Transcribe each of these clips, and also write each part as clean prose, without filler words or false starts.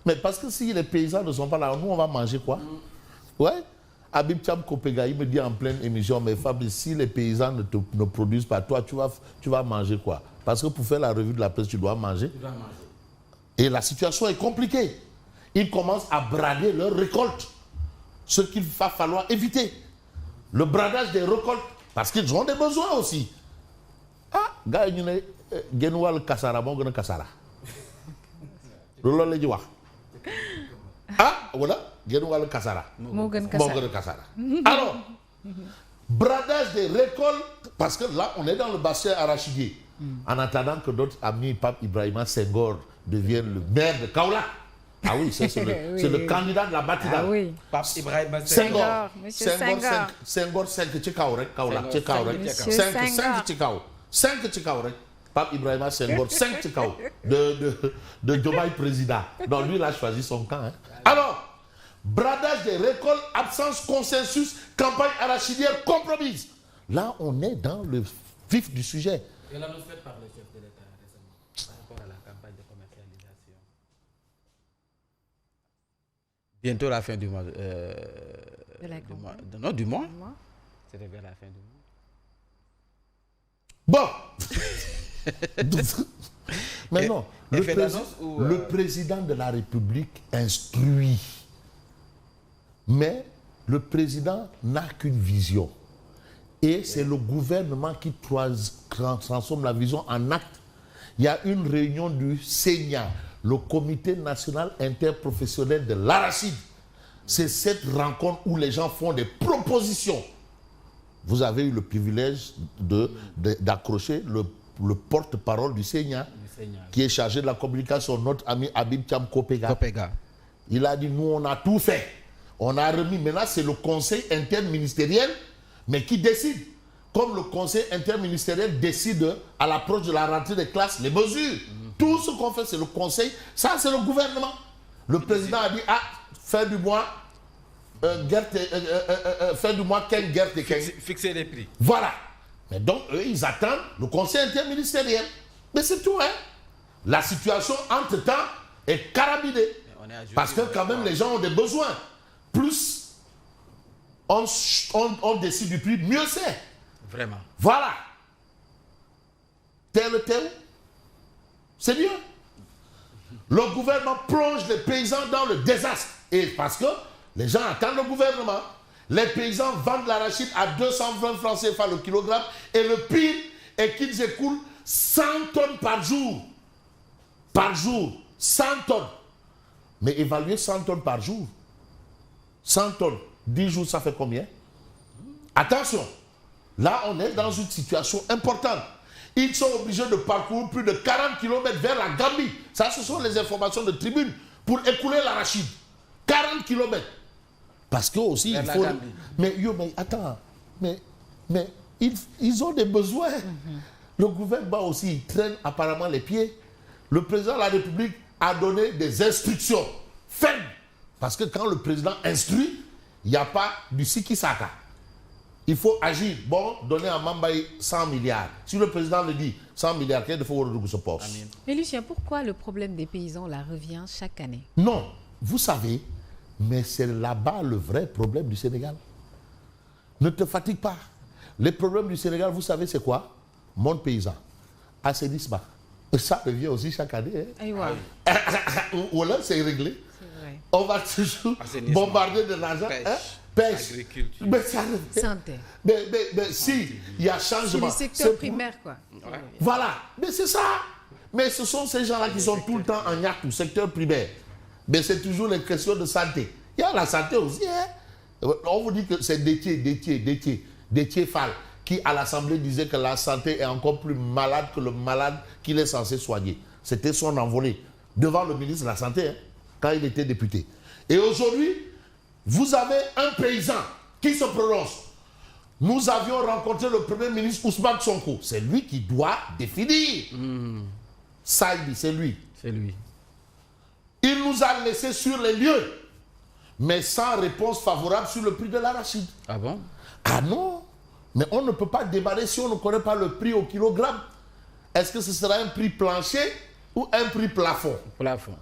Mais parce que si les paysans ne sont pas là, nous, on va manger quoi? Ouais. Habib Cham Kopega, il me dit en pleine émission, mais Fabrice, si les paysans ne produisent pas, toi, tu vas manger quoi? Parce que pour faire la revue de la presse, tu dois manger. Et la situation est compliquée. Ils commencent à brader leur récolte. Ce qu'il va falloir éviter. Le bradage des récoltes. Parce qu'ils ont des besoins aussi. Ah, gars, il y a Genoual Kassara, bon, Kassara. Le dit ah, voilà, Genoual Kassara. Morgan Kassara. Alors, bradage des récoltes, parce que là, on est dans le bassin arachidier. En attendant que notre ami Pape Ibrahima Senghor devienne le maire de Kaolack. Ah oui, c'est le candidat de la Batida. Ah oui. Pape Ibrahima Senghor. Monsieur Senghor. Senghor 5 Tchikaorek, Kaolack, Tchikaorek. 5 Tchikaorek. 5 Tchikaorek. Pape Ibrahima Senghor, 5 Tchikao de Diomaye président. Donc lui, il a choisi son camp. Hein. Alors, bradage des récoltes, absence consensus, campagne arachidière compromise. Là, on est dans le vif du sujet. Et l'annonce faite par le chef de l'État récemment par rapport à la campagne de commercialisation. Bientôt la fin du mois. Du mois. C'était vers la fin du mois. Bon. Mais non, le président de la République instruit. Mais le président n'a qu'une vision. Et c'est le gouvernement qui transforme la vision en acte. Il y a une réunion du CENIA, le Comité national interprofessionnel de l'arachide. C'est cette rencontre où les gens font des propositions. Vous avez eu le privilège d'accrocher le porte-parole du CENIA, qui est chargé de la communication, notre ami Habib Cham Kopega. Il a dit, nous on a tout fait. On a remis, maintenant c'est le conseil interministériel, mais qui décide. Comme le conseil interministériel décide à l'approche de la rentrée des classes, les mesures. Tout ce qu'on fait, c'est le conseil. Ça, c'est le gouvernement. Le président a dit, fin du mois, fin du mois, quelle guerre fixer les prix. Voilà. Mais donc, eux, ils attendent le conseil interministériel. Mais c'est tout, hein. La situation, entre-temps, est carabinée. Parce que quand même, les gens ont des besoins. Plus on décide du prix, mieux c'est. Vraiment. Voilà. Tel, c'est mieux. Le gouvernement plonge les paysans dans le désastre. Et parce que les gens attendent le gouvernement. Les paysans vendent l'arachide à 220 francs CFA le kilogramme. Et le pire est qu'ils écoulent 100 tonnes par jour. Par jour. 100 tonnes. Mais évaluer 100 tonnes par jour. 100 tonnes. 10 jours, ça fait combien? Attention. Là, on est dans une situation importante. Ils sont obligés de parcourir plus de 40 km vers la Gambie. Ça, ce sont les informations de Tribune pour écouler l'arachide. 40 km. Parce que aussi, il faut... Mais attends. Mais ils ont des besoins. Le gouvernement aussi, il traîne apparemment les pieds. Le président de la République a donné des instructions fermes. Parce que quand le président instruit, il n'y a pas du siki-saka. Il faut agir. Bon, donner à Mambaye 100 milliards. Si le président le dit, 100 milliards, qu'est-ce qu'il faut se poste? Mais Lucien, pourquoi le problème des paysans là revient chaque année? Non, vous savez, mais c'est là-bas le vrai problème du Sénégal. Ne te fatigue pas. Les problèmes du Sénégal, vous savez, c'est quoi? Monde paysan, assainissement. Ça revient aussi chaque année. Hein? Voilà, c'est réglé. On va toujours bombarder de l'argent. Pêche. Agriculture. Mais ça, santé. Mais si, il y a changement. C'est le secteur primaire, quoi. Ouais. Voilà. Mais c'est ça. Mais ce sont ces gens-là qui sont tout le temps en yacht, secteur primaire. Mais c'est toujours les questions de santé. Il y a la santé aussi. Hein? On vous dit que c'est Déthié Fall, qui à l'Assemblée disait que la santé est encore plus malade que le malade qu'il est censé soigner. C'était son envolée devant le ministre de la Santé, hein, quand il était député. Et aujourd'hui, vous avez un paysan qui se prononce. Nous avions rencontré le Premier ministre Ousmane Sonko. C'est lui qui doit définir. Ça, il dit, c'est lui. C'est lui. Il nous a laissé sur les lieux, mais sans réponse favorable sur le prix de l'arachide. Ah bon? Ah non. Mais on ne peut pas démarrer si on ne connaît pas le prix au kilogramme. Est-ce que ce sera un prix plancher ou un prix plafond? Plafond.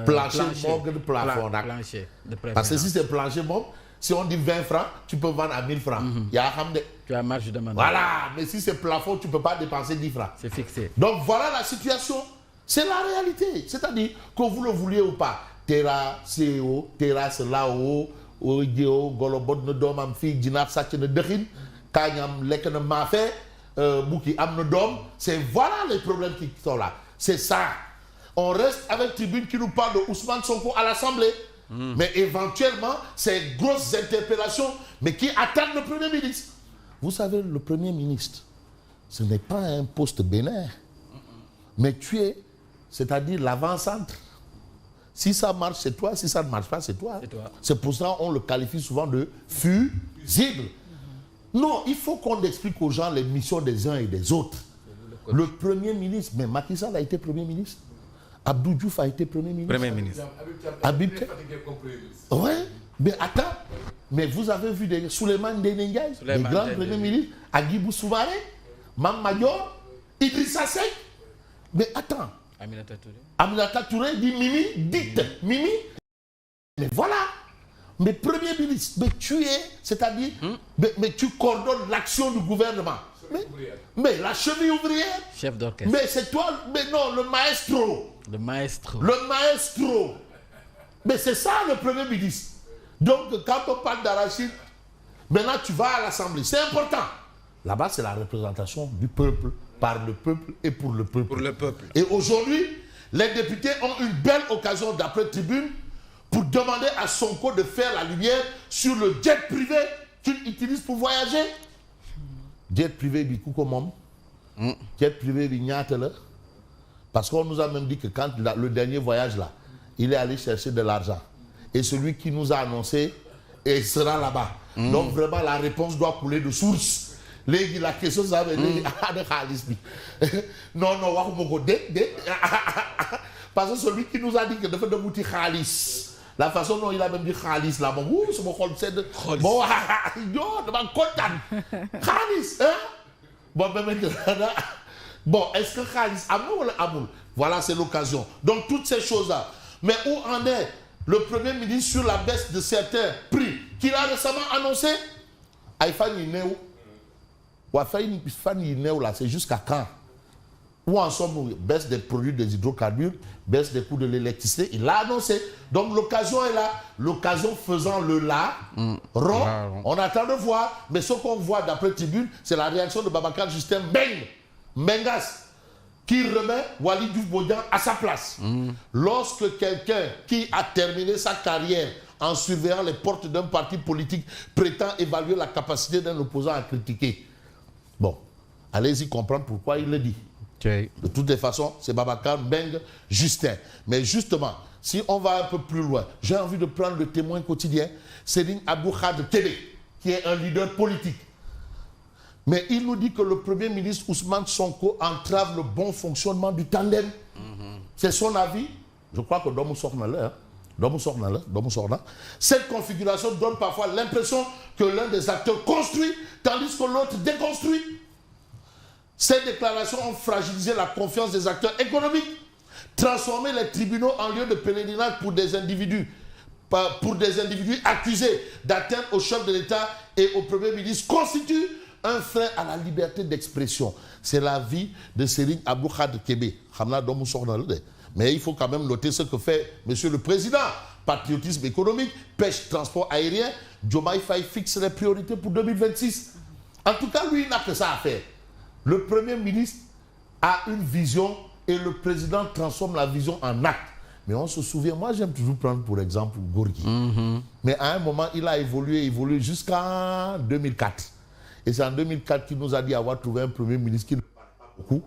plancher, mogue de plafond. Plancher, de préférence. Parce que si c'est plancher, mogue, si on dit 20 francs, tu peux vendre à 1000 francs. Tu as marge de manœuvre. Voilà, mais si c'est plafond, tu ne peux pas dépenser 10 francs. C'est fixé. Donc voilà la situation. C'est la réalité. C'est-à-dire que vous le vouliez ou pas, Terra, CEO, Terra, là-haut, Odio, Golobot, Nodom, Amfi, Djinab, Satchen, Dekhin, Kanyam, Leken, Mafé, Bouki, Amnodom. C'est voilà les problèmes qui sont là. C'est ça. On reste avec Tribune qui nous parle de Ousmane Sonko à l'Assemblée. Mais éventuellement, ces grosses interpellations, mais qui attendent le Premier ministre. Vous savez, le Premier ministre, ce n'est pas un poste bénin. Mais tu es, c'est-à-dire l'avant-centre. Si ça marche, c'est toi. Si ça ne marche pas, c'est toi. C'est pour ça qu'on le qualifie souvent de fusible. Non, il faut qu'on explique aux gens les missions des uns et des autres. Le Premier ministre, mais Macky Sall a été Premier ministre. Abdou Diouf a été Premier ministre. Premier ministre. Habib oui, mais attends. Mais vous avez vu des Souleymane Ndéné-Ndiaye, des grands premiers ministres, Agibou Soumaré, Mam Madior, Idrissa Seck. Mais attends. Aminata Touré dit Mimi, dites Mimi. Mais voilà. Mais Premier ministre, mais tu es, c'est-à-dire, mais tu coordonnes l'action du gouvernement. Mais la cheville ouvrière. Chef d'orchestre. Mais c'est toi, mais non, le maestro. Le maestro. Le maestro. Mais c'est ça le Premier ministre. Donc quand on parle d'Arachide, maintenant tu vas à l'Assemblée. C'est important. Là-bas, c'est la représentation du peuple, par le peuple et pour le peuple. Pour le peuple. Et aujourd'hui, les députés ont une belle occasion, d'après Tribune, pour demander à Sonko de faire la lumière sur le jet privé qu'il utilise pour voyager. Jet privé du coup comme jet privé du Niatele. Parce qu'on nous a même dit que quand le dernier voyage là, il est allé chercher de l'argent. Et celui qui nous a annoncé sera là-bas. Donc vraiment la réponse doit couler de source. La question ça veut dire non, parce que celui qui nous a dit que de faire de bouti khalis. La façon dont il a même dit khalis là, bon, c'est mon c'est de bon, devant content. Khalis, hein? Bon, bon, est-ce que khalis amour ou amour? Voilà, c'est l'occasion. Donc toutes ces choses-là. Mais où en est le Premier ministre sur la baisse de certains prix qu'il a récemment annoncé? C'est jusqu'à quand? Où en sommes-nous? Baisse des produits des hydrocarbures, baisse des coûts de l'électricité, il l'a annoncé. Donc l'occasion est là. L'occasion faisant le rond, on attend de voir. Mais ce qu'on voit d'après Tribune, c'est la réaction de Babacar Justin Mengas, qui remet Walid Diouf Bodian à sa place. Lorsque quelqu'un qui a terminé sa carrière en surveillant les portes d'un parti politique prétend évaluer la capacité d'un opposant à critiquer, bon, allez-y comprendre pourquoi il le dit. De toutes les façons, c'est Babacar Mbengue Justin. Mais justement, si on va un peu plus loin, j'ai envie de prendre le témoin quotidien, Serigne Abdou Khadre Kébé, qui est un leader politique. Mais il nous dit que le Premier ministre Ousmane Sonko entrave le bon fonctionnement du tandem. C'est son avis. Je crois que cette configuration donne parfois l'impression que l'un des acteurs construit, tandis que l'autre déconstruit. Ces déclarations ont fragilisé la confiance des acteurs économiques, transformé les tribunaux en lieu de pèlerinage pour des individus accusés d'atteinte au chef de l'État et au Premier ministre, constitue un frein à la liberté d'expression. C'est l'avis de Serigne Abdou Khadre Kébé. Mais il faut quand même noter ce que fait Monsieur le Président. Patriotisme économique, pêche, transport aérien. Diomaye Faye fixe les priorités pour 2026. En tout cas, lui, il n'a que ça à faire. Le Premier ministre a une vision et le Président transforme la vision en acte. Mais on se souvient, moi j'aime toujours prendre pour exemple Gorgui. Mais à un moment, il a évolué jusqu'en 2004. Et c'est en 2004 qu'il nous a dit avoir trouvé un Premier ministre qui ne parle pas beaucoup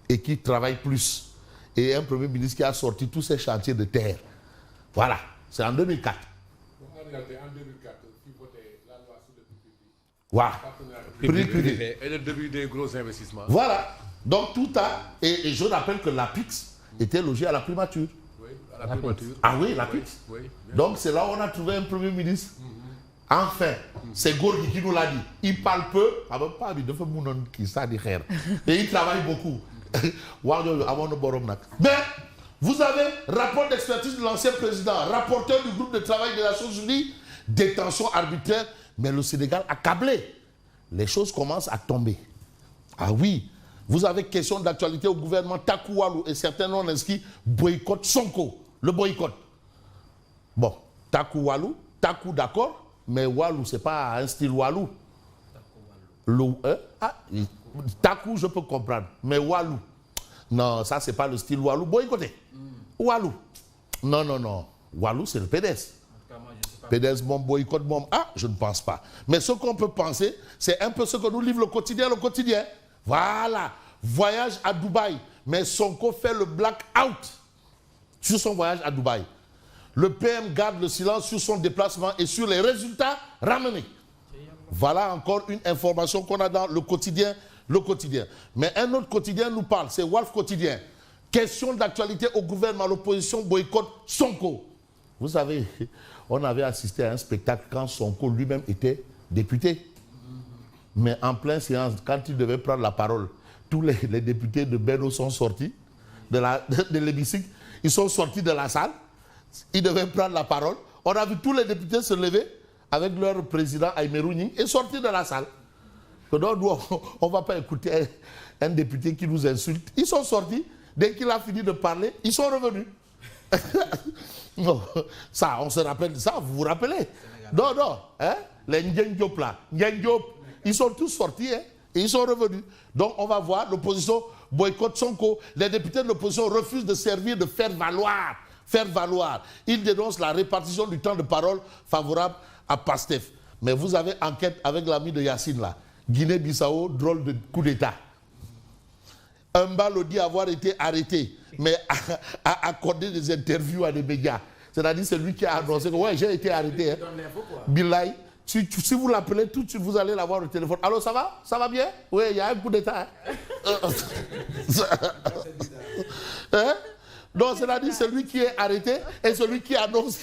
et qui travaille plus. Et un Premier ministre qui a sorti tous ses chantiers de terre. Voilà, c'est en 2004. En 2004, qui votait la loi sur le PPP. Voilà. Privé. Et le début des gros investissements. Voilà. Donc tout a... Et je rappelle que l'APIX était logé à la primature. Oui, à la primature. Ah oui, l'APIX. Oui. Donc c'est là où on a trouvé un Premier ministre. Enfin, c'est Gorgui qui nous l'a dit. Il parle peu, et il travaille beaucoup. Mais Vous avez rapport d'expertise de l'ancien président, rapporteur du groupe de travail des Nations Unies, détention arbitraire, mais le Sénégal a câblé. Les choses commencent à tomber. Ah oui, vous avez question d'actualité au gouvernement, Taku Walou et certains non inscrits boycottent Sonko, le boycott. Bon, Taku Walou, Taku d'accord, mais Walou, c'est pas un style Walou. Taku, je peux comprendre, mais Walou, non, ça c'est pas le style Walou, boycotté. Walou, non, Walou c'est le PDS. PDS, bon boycott, bon, je ne pense pas. Mais ce qu'on peut penser, c'est un peu ce que nous livre le quotidien. Voilà, voyage à Dubaï, mais Sonko fait le blackout sur son voyage à Dubaï. Le PM garde le silence sur son déplacement et sur les résultats ramenés. Voilà encore une information qu'on a dans le quotidien. Mais un autre quotidien nous parle, c'est Wolf Quotidien. Question d'actualité au gouvernement, l'opposition boycotte Sonko. Vous savez, on avait assisté à un spectacle quand Sonko lui-même était député. Mais en pleine séance, quand il devait prendre la parole, tous les députés de Beno sont sortis de l'hémicycle. Ils sont sortis de la salle. Ils devaient prendre la parole. On a vu tous les députés se lever avec leur président Aïmerou Ning et sortir de la salle. Donc, on ne va pas écouter un député qui nous insulte. Ils sont sortis. Dès qu'il a fini de parler, ils sont revenus. Non, ça, on se rappelle de ça, vous vous rappelez? Non, hein? Les Ndiaye Diop là, ils sont tous sortis et ils sont revenus. Donc on va voir, l'opposition boycotte Sonko. Les députés de l'opposition refusent de servir de faire valoir. Ils dénoncent la répartition du temps de parole favorable à Pastef. Mais vous avez enquête avec l'ami de Yacine là. Guinée-Bissau, drôle de coup d'État. Mbalo dit avoir été arrêté, mais a accordé des interviews à des médias. C'est-à-dire c'est lui qui a annoncé que ouais, j'ai été arrêté. Hein. Bilay, si vous l'appelez tout de suite, vous allez l'avoir au téléphone. Allô, ça va? Ça va bien? Oui, il y a un coup d'État. Hein? Donc, c'est-à-dire c'est lui qui est arrêté et celui qui annonce.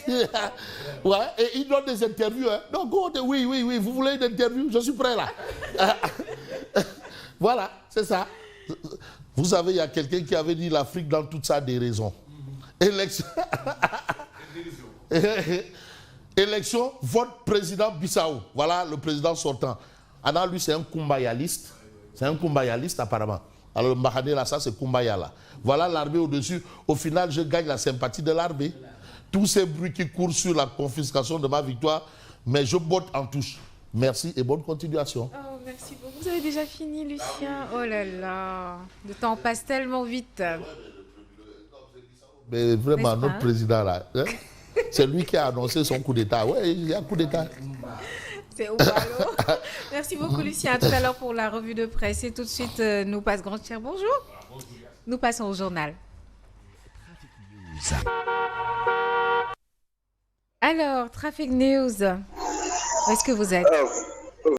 Ouais, et il donne des interviews. Hein. Donc, oui, vous voulez une interview? Je suis prêt là. Voilà, c'est ça. Vous savez, il y a quelqu'un qui avait dit l'Afrique dans toute sa déraison. Élection, vote président Bissau. Voilà le président sortant. Alors lui, c'est un kumbayaliste. C'est un kumbayaliste apparemment. Alors le Mahane là, ça c'est kumbaya là. Voilà l'armée au-dessus. Au final, je gagne la sympathie de l'armée. Tous ces bruits qui courent sur la confiscation de ma victoire, mais je botte en touche. Merci et bonne continuation. Oh, merci beaucoup. Vous avez déjà fini, Lucien. Oh là là, le temps passe tellement vite. Mais vraiment, notre président là, hein, c'est lui qui a annoncé son coup d'État. Oui, il y a un coup d'État. C'est Oubalo. Merci beaucoup, Lucien. À tout à l'heure pour la revue de presse. Et tout de suite, nous passons, Grand Cher, bonjour. Nous passons au journal. Alors, Traffic News. Où est-ce que vous êtes?